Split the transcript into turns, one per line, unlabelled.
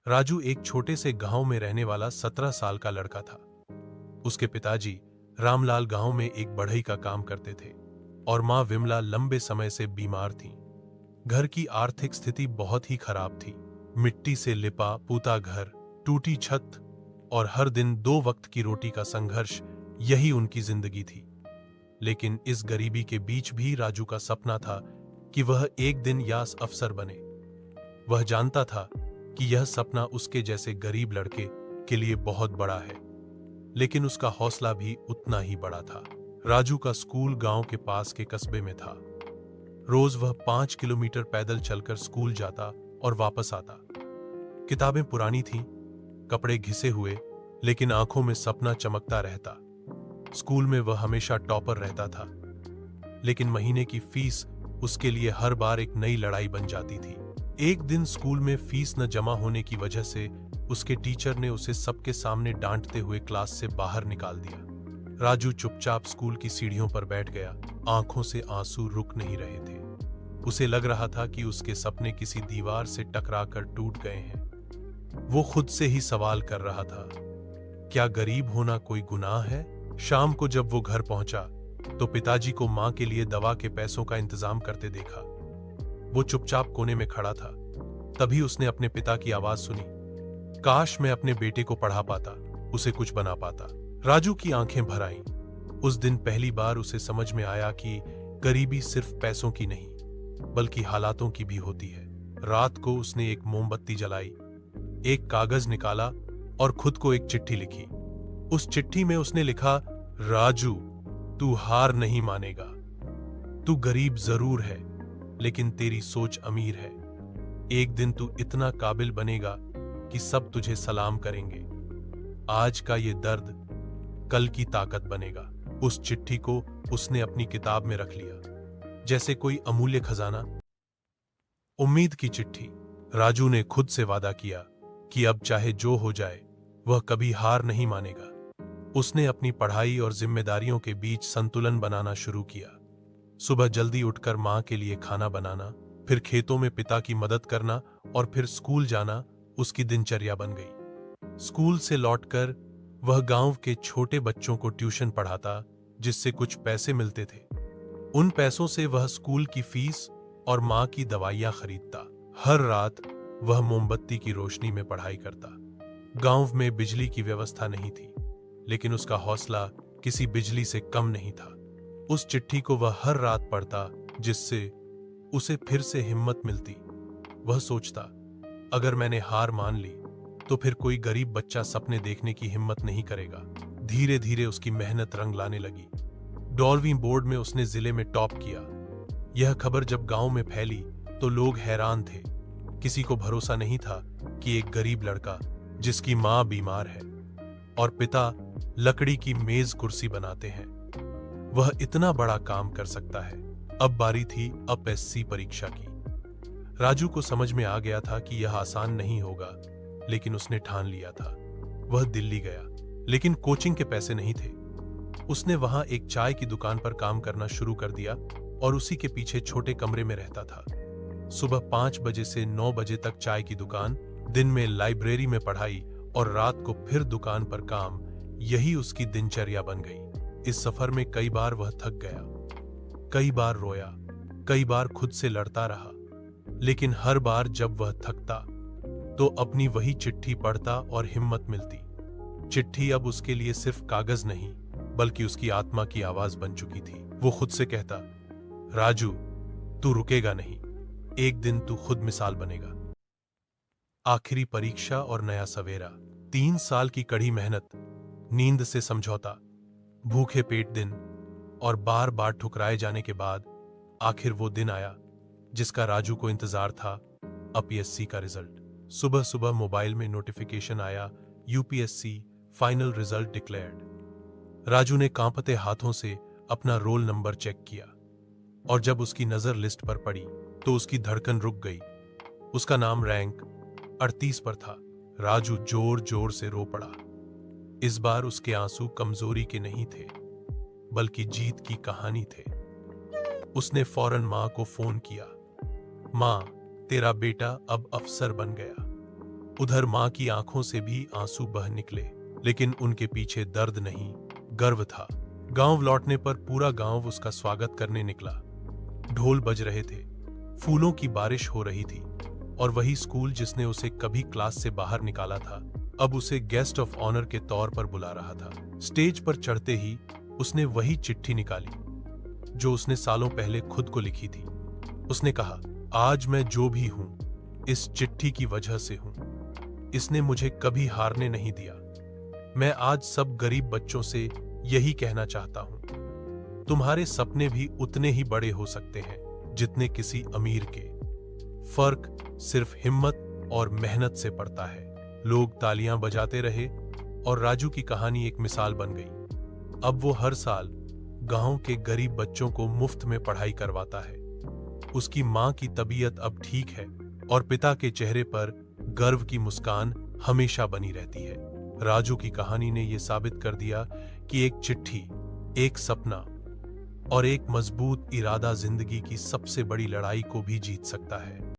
राजू एक छोटे से गांव में रहने वाला 17 साल का लड़का था। उसके पिताजी रामलाल गांव में एक बढ़ई का काम करते थे और मां विमला लंबे समय से बीमार थीं। घर की आर्थिक स्थिति बहुत ही खराब थी। मिट्टी से लिपा पूता घर, टूटी छत और हर दिन 2 वक्त की रोटी का संघर्ष, यही उनकी जिंदगी थी। लेकिन इस गरीबी के बीच भी राजू का सपना था कि वह एक दिन यास अफसर बने। वह जानता था कि यह सपना उसके जैसे गरीब लड़के के लिए बहुत बड़ा है, लेकिन उसका हौसला भी उतना ही बड़ा था। राजू का स्कूल गांव के पास के कस्बे में था। रोज वह 5 किलोमीटर पैदल चलकर स्कूल जाता और वापस आता। किताबें पुरानी थीं, कपड़े घिसे हुए, लेकिन आंखों में सपना चमकता रहता। स्कूल में वह हमेशा टॉपर रहता था, लेकिन महीने की फीस उसके लिए हर बार एक नई लड़ाई बन जाती थी। एक दिन स्कूल में फीस न जमा होने की वजह से उसके टीचर ने उसे सबके सामने डांटते हुए क्लास से बाहर निकाल दिया। राजू चुपचाप स्कूल की सीढ़ियों पर बैठ गया। आंखों से आंसू रुक नहीं रहे थे। उसे लग रहा था कि उसके सपने किसी दीवार से टकराकर टूट गए हैं। वो खुद से ही सवाल कर रहा था, क्या गरीब होना कोई गुनाह है? शाम को जब वो घर पहुंचा तो पिताजी को मां के लिए दवा के पैसों का इंतजाम करते देखा। वो चुपचाप कोने में खड़ा था। तभी उसने अपने पिता की आवाज सुनी, काश मैं अपने बेटे को पढ़ा पाता, उसे कुछ बना पाता। राजू की आंखें भर आईं। उस दिन पहली बार उसे समझ में आया कि गरीबी सिर्फ पैसों की नहीं, बल्कि हालातों की भी होती है। रात को उसने एक मोमबत्ती जलाई, एक कागज निकाला और खुद को एक चिट्ठी लिखी। उस चिट्ठी में उसने लिखा, राजू, तू हार नहीं मानेगा। तू गरीब जरूर है, लेकिन तेरी सोच अमीर है। एक दिन तू इतना काबिल बनेगा कि सब तुझे सलाम करेंगे। आज का ये दर्द कल की ताकत बनेगा। उस चिट्ठी को उसने अपनी किताब में रख लिया, जैसे कोई अमूल्य खजाना। उम्मीद की चिट्ठी। राजू ने खुद से वादा किया कि अब चाहे जो हो जाए, वह कभी हार नहीं मानेगा। उसने अपनी पढ़ाई और जिम्मेदारियों के बीच संतुलन बनाना शुरू किया। सुबह जल्दी उठकर मां के लिए खाना बनाना, फिर खेतों में पिता की मदद करना और फिर स्कूल जाना उसकी दिनचर्या बन गई। स्कूल से लौटकर वह गांव के छोटे बच्चों को ट्यूशन पढ़ाता, जिससे कुछ पैसे मिलते थे। उन पैसों से वह स्कूल की फीस और मां की दवाइयां खरीदता। हर रात वह मोमबत्ती की रोशनी में पढ़ाई करता। गांव में बिजली की व्यवस्था नहीं थी, लेकिन उसका हौसला किसी बिजली से कम नहीं था। उस चिट्ठी को वह हर रात पढ़ता, जिससे उसे फिर से हिम्मत मिलती। वह सोचता, अगर मैंने हार मान ली तो फिर कोई गरीब बच्चा सपने देखने की हिम्मत नहीं करेगा। धीरे धीरे उसकी मेहनत रंग लाने लगी। 12वीं बोर्ड में उसने जिले में टॉप किया। यह खबर जब गांव में फैली तो लोग हैरान थे। किसी को भरोसा नहीं था कि एक गरीब लड़का, जिसकी मां बीमार है और पिता लकड़ी की मेज कुर्सी बनाते हैं, वह इतना बड़ा काम कर सकता है। अब बारी थी एसएससी परीक्षा की। राजू को समझ में आ गया था कि यह आसान नहीं होगा, लेकिन उसने ठान लिया था। वह दिल्ली गया, लेकिन कोचिंग के पैसे नहीं थे। उसने वहां एक चाय की दुकान पर काम करना शुरू कर दिया और उसी के पीछे छोटे कमरे में रहता था। सुबह 5 बजे से 9 बजे तक चाय की दुकान, दिन में लाइब्रेरी में पढ़ाई और रात को फिर दुकान पर काम, यही उसकी दिनचर्या बन गई। इस सफर में कई बार वह थक गया, कई बार रोया, कई बार खुद से लड़ता रहा, लेकिन हर बार जब वह थकता तो अपनी वही चिट्ठी पढ़ता और हिम्मत मिलती। चिट्ठी अब उसके लिए सिर्फ कागज नहीं, बल्कि उसकी आत्मा की आवाज बन चुकी थी। वो खुद से कहता, राजू, तू रुकेगा नहीं, एक दिन तू खुद मिसाल बनेगा। आखिरी परीक्षा और नया सवेरा। 3 साल की कड़ी मेहनत, नींद से समझौता, भूखे पेट दिन और बार बार ठुकराए जाने के बाद आखिर वो दिन आया जिसका राजू को इंतजार था, एपीएससी का रिजल्ट। सुबह सुबह मोबाइल में नोटिफिकेशन आया, UPSC final result declared. Raju ने कांपते हाथों से अपना रोल नंबर चेक किया और जब उसकी नजर लिस्ट पर पड़ी तो उसकी धड़कन रुक गई। उसका नाम रैंक 38 पर था। राजू जोर जोर से रो पड़ा। इस बार उसके आंसू कमजोरी के नहीं थे, बल्कि जीत की कहानी थे। उसने फौरन मां को फोन किया, मां, तेरा बेटा अब अफसर बन गया। उधर मां की आंखों से भी आंसू बह निकले, लेकिन उनके पीछे दर्द नहीं, गर्व था। गांव लौटने पर पूरा गांव उसका स्वागत करने निकला। ढोल बज रहे थे, फूलों की बारिश हो रही थी, और वही स्कूल जिसने उसे कभी क्लास से बाहर निकाला था, अब उसे गेस्ट ऑफ ऑनर के तौर पर बुला रहा था। स्टेज पर चढ़ते ही उसने वही चिट्ठी निकाली जो उसने सालों पहले खुद को लिखी थी। उसने कहा, आज मैं जो भी हूं, इस चिट्ठी की वजह से हूं। इसने मुझे कभी हारने नहीं दिया। मैं आज सब गरीब बच्चों से यही कहना चाहता हूं, तुम्हारे सपने भी उतने ही बड़े हो सकते हैं जितने किसी अमीर के। फर्क सिर्फ हिम्मत और मेहनत से पड़ता है। लोग तालियां बजाते रहे और राजू की कहानी एक मिसाल बन गई। अब वो हर साल गांव के गरीब बच्चों को मुफ्त में पढ़ाई करवाता है। उसकी मां की तबीयत अब ठीक है और पिता के चेहरे पर गर्व की मुस्कान हमेशा बनी रहती है। राजू की कहानी ने यह साबित कर दिया कि एक चिट्ठी, एक सपना और एक मजबूत इरादा जिंदगी की सबसे बड़ी लड़ाई को भी जीत सकता है।